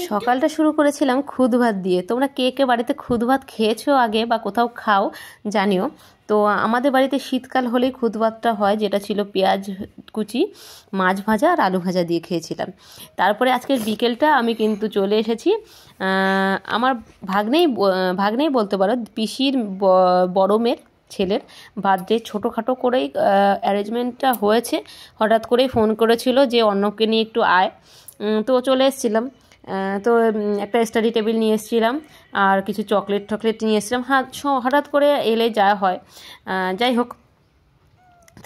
সকালটা শুরু করেছিলাম খুদ ভাত দিয়ে। তোমরা কে কে বাড়িতে খুদ ভাত খেয়েছো আগে বা কোথাও খাও জানিও। তো আমাদের বাড়িতে শীতকাল হলেই খুদ ভাতটা হয়, যেটা ছিল পেঁয়াজ কুচি, মাছ ভাজা আর আলু ভাজা দিয়ে খেয়েছিলাম। তারপরে আজকের বিকেলটা আমি কিন্তু চলে এসেছি আমার ভাগ্নেই বলতে পারো, পিসির বড় মেয়ের ছেলের বার্থডে। ছোটোখাটো করেই অ্যারেঞ্জমেন্টটা হয়েছে। হঠাৎ করেই ফোন করেছিল যে অন্যকে নিয়ে একটু আয়, তো চলে এসেছিলাম। তো একটা স্টাডি টেবিল নিয়ে এসেছিলাম আর কিছু চকলেট নিয়ে এসেছিলাম। হঠাৎ করে এলে যা হয়, যাই হোক।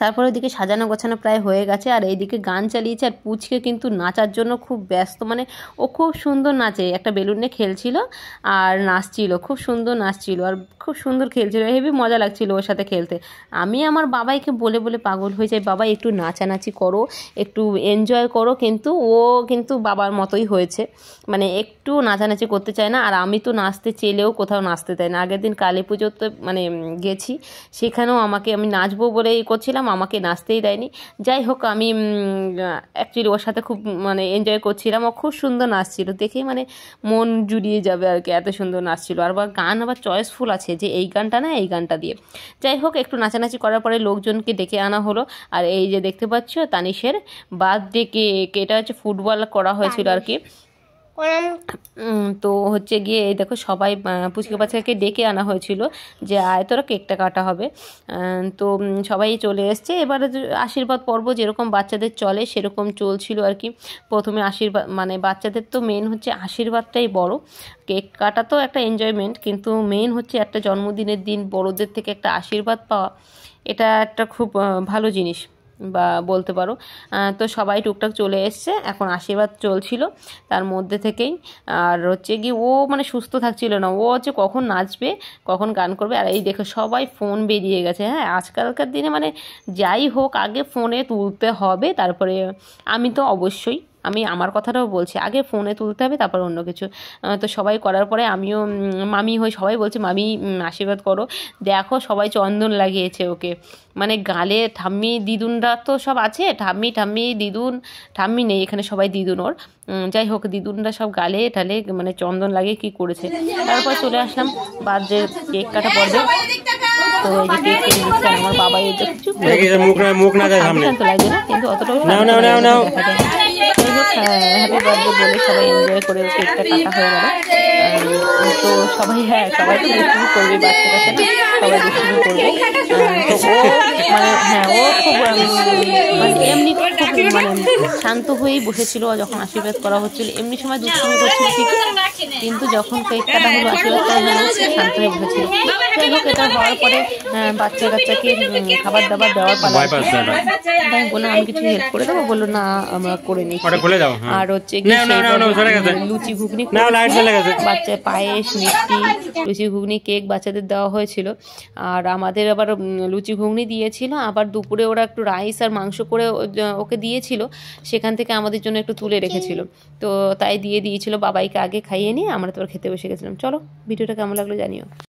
তারপরে ওইদিকে সাজানো গোছানো প্রায় হয়ে গেছে, আর এইদিকে গান চালিয়েছে। আর পুচকে কিন্তু নাচার জন্য খুব ব্যস্ত, মানে ও খুব সুন্দর নাচে। একটা বেলুন নিয়ে খেলছিল আর নাচছিল, খুব সুন্দর নাচছিল আর খুব সুন্দর খেলছিল। হেবি মজা লাগছিল ওর সাথে খেলতে। আমি আমার বাবাইকে বলে বলে পাগল হয়ে যাই, বাবা একটু নাচানাচি করো, একটু এনজয় করো। কিন্তু ও কিন্তু বাবার মতোই হয়েছে, মানে একটু নাচানাচি করতে চায় না। আর আমি তো নাচতে চেলেও কোথাও নাচতে চাই না। আগের দিন কালী পুজোতে মানে গেছি, সেখানেও আমি নাচবো বলেই করছিলাম, আমাকে নাচতেই দেয়নি। যাই হোক, আমি অ্যাকচুয়ালি ওর সাথে খুব মানে এনজয় করছিলাম। ও খুব সুন্দর নাচছিল, দেখেই মানে মন জুড়িয়ে যাবে আর কি, এত সুন্দর নাচছিল। আর গান আবার চয়েসফুল আছে, যে এই গানটা না এই গানটা দিয়ে। যাই হোক, একটু নাচানাচি করার পরে লোকজনকে ডেকে আনা হলো। আর এই যে দেখতে পাচ্ছ তানিশের বার্থডে কেক, এটা হচ্ছে ফুটবল করা হয়েছিল আর কি। তো হচ্ছে গিয়ে এই দেখো সবাই পুচকে বাচ্চাকে ডেকে আনা হয়েছিল যে আয় তোরা কেকটা কাটা হবে। তো সবাই চলে এসছে। এবারে আশীর্বাদ পর্ব যেরকম বাচ্চাদের চলে সেরকম চলছিল আর কি। প্রথমে আশীর্বাদ, মানে বাচ্চাদের তো মেন হচ্ছে আশীর্বাদটাই বড়। কেক কাটা তো একটা এনজয়মেন্ট, কিন্তু মেন হচ্ছে একটা জন্মদিনের দিন বড়দের থেকে একটা আশীর্বাদ পাওয়া, এটা একটা খুব ভালো জিনিস বা বলতে পারো। তো সবাই টুকটাক চলে এসছে, এখন আশীর্বাদ চলছিল তার মধ্যে থেকেই। আর হচ্ছে গিয়ে ও মানে সুস্থ থাকছিল না, ও হচ্ছে কখন নাচবে কখন গান করবে। আর এই দেখো সবাই ফোন বেরিয়ে গেছে। হ্যাঁ, আজকালকার দিনে মানে যাই হোক আগে ফোনে তুলতে হবে, তারপরে আমি তো অবশ্যই আমি আমার কথাটাও বলছি, আগে ফোনে তুলতে হবে তারপর অন্য কিছু। তো সবাই করার পরে আমিও মামি হই, সবাই বলছে মামি আশীর্বাদ করো। দেখো সবাই চন্দন লাগিয়েছে ওকে, মানে গালে। ঠাম্মি দিদুনরা তো সব আছে, ঠাম্মি দিদুন, ঠাম্মি নেই এখানে, সবাই দিদুন ওর। যাই হোক, দিদুনরা সব গালে ঠালে মানে চন্দন লাগিয়ে কি করেছে। তারপর চলে আসলাম বার্থডে কেক কাটা পর্বে। তো এই যে কেক কেটে দিচ্ছে আমার বাবা, এই যে কিছু লাগছে না, কিন্তু অতটাও হ্যাপি বার্থডে বলে সবাই এনজয় করে কেকটা কাটা হয়ে গেল। তো সবাই সবাই তো দুষ্টুমি করবে, বাচ্চা কাচ্চা সবাই দুষ্টুমি করবে। তো ও মানে ও খুব মানে এমনি খুব মানে শান্ত হয়েই বসেছিল যখন আশীর্বাদ করা হচ্ছিল। এমনি সময় দুষ্টুমি করছিল ঠিকই, কিন্তু যখন কেক কাটা হলো আশীর্বাদ করা হলো শান্ত হয়ে বসেছিল। যাই হোক, এটা হওয়ার পরে বাচ্চা কাচ্চাকে খাবার দাবার দেওয়ার পালা। তাই বললাম আমি কিছু হেল্প করে দেবো, বললো না আমরা করে নিচ্ছি। আর হচ্ছে লুচি ঘুগনি, বাচ্চা পায়েস মিষ্টি, লুচি ঘুগনি কেক বাচ্চাদের দেওয়া হয়েছিল। আর আমাদের আবার লুচি ঘুগনি দিয়েছিল, আবার দুপুরে ওরা একটু রাইস আর মাংস করে ওকে দিয়েছিল, সেখান থেকে আমাদের জন্য একটু তুলে রেখেছিল। তো তাই দিয়েছিল বাবাইকে আগে খাইয়ে নিয়ে আমরা তো খেতে বসে গেছিলাম। চলো, ভিডিওটা কেমন লাগলো জানিও।